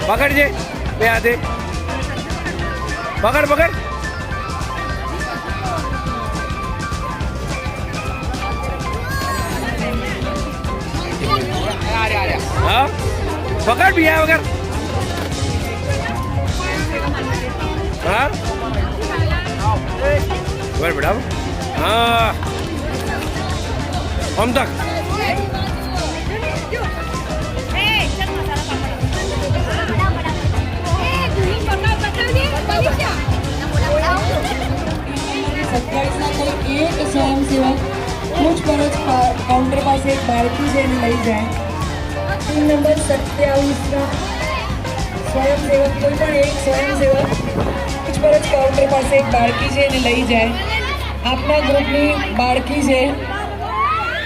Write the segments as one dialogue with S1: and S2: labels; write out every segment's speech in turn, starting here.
S1: પકડજે બે હાથે પકડ પકડ હા પકડ બીયા વગર હા બરાબર બેટા હા આમ તક
S2: एक स्वयंसेवक पूछपरछ काउंटर पास एक बाळकी जैन लई जाए। टीम नंबर 27 स्वयंसेवक कोई पण एक स्वयंसेवक पूछपरछ काउंटर पास एक बाळकी जैन लई जाए। आपना ग्रुपनी बाळकी છે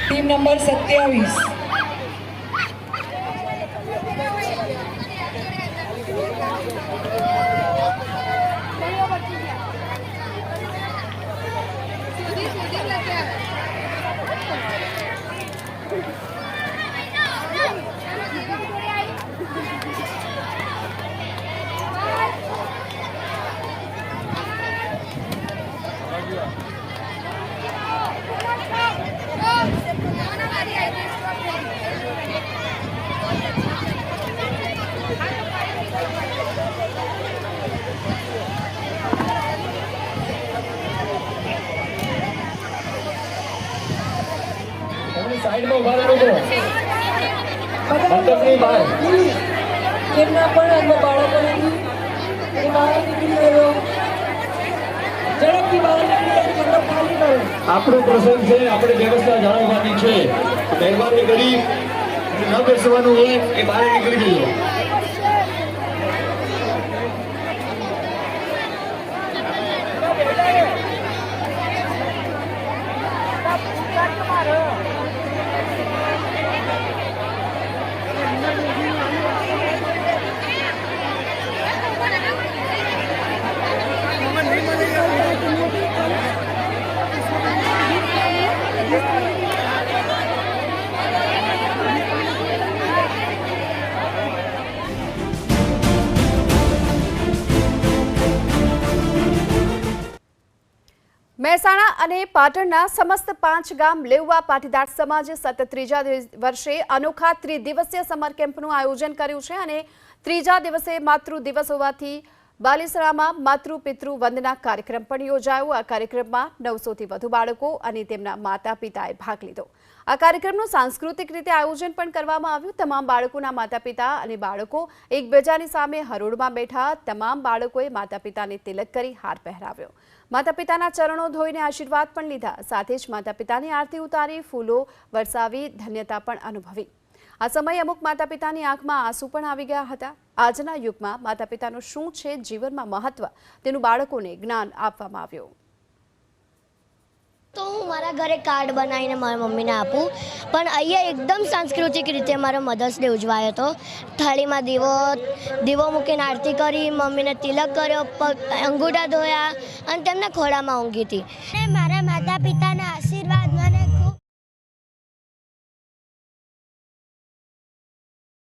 S2: टीम नंबर 27।
S3: साइड में उभा रहो मंडपની બહાર
S2: કેમના પણ બાળકોને એ બહાર નીકળી ગયો ઝડપથી બહાર નીકળી મંડપ ખાલી કરો।
S3: આપણો પ્રસંગ છે, આપણે વ્યવસ્થા જાળવવાની છે, મહેરબાની કરી ન બેસવાનું હોય એ બહાર નીકળી જજો।
S4: મહેસાણા અને પાટણના સમસ્ત 5 ગામ લેઉવા પાટીદાર સમાજે સતત ત્રીજા વર્ષે અનોખા ત્રિદિવસીય સમર કેમ્પનું આયોજન કર્યું છે અને ત્રીજા દિવસે માતૃ દિવસ હોવાથી બાલીસરામાં માતૃ પિતૃ વંદના કાર્યક્રમ પણ યોજાયો। આ કાર્યક્રમમાં 900થી વધુ બાળકો અને તેમના માતા પિતાએ ભાગ લીધો। આ કાર્યક્રમનું સાંસ્કૃતિક રીતે આયોજન પણ કરવામાં આવ્યું। તમામ બાળકોના માતા પિતા અને બાળકો એકબીજાની સામે હરોળમાં બેઠા। તમામ બાળકોએ માતા પિતાને તિલક કરી હાર પહેરાવ્યો। માતા પિતાના ચરણો ધોઈને આશીર્વાદ પણ લીધા। સાથે જ માતા પિતાની આરતી ઉતારી ફૂલો વરસાવી ધન્યતા પણ અનુભવી। આ સમયે અમુક માતા પિતાની આંખમાં આંસુ પણ આવી ગયા હતા। આજના યુગમાં માતા પિતાનું શું છે જીવનમાં મહત્વ તેનું બાળકોને જ્ઞાન આપવામાં આવ્યું।
S5: તો હું મારા ઘરે કાર્ડ બનાવીને મારા મમ્મીને આપું, પણ અહીંયા એકદમ સાંસ્કૃતિક રીતે મારો મધર્સ ડે ઉજવાયો હતો। થાળીમાં દીવો મૂકીને આરતી કરી, મમ્મીને તિલક કર્યો, અંગૂઠા ધોયા અને તેમના ખોળામાં ઊંઘી હતી।
S6: મારા માતા પિતાના આશીર્વાદ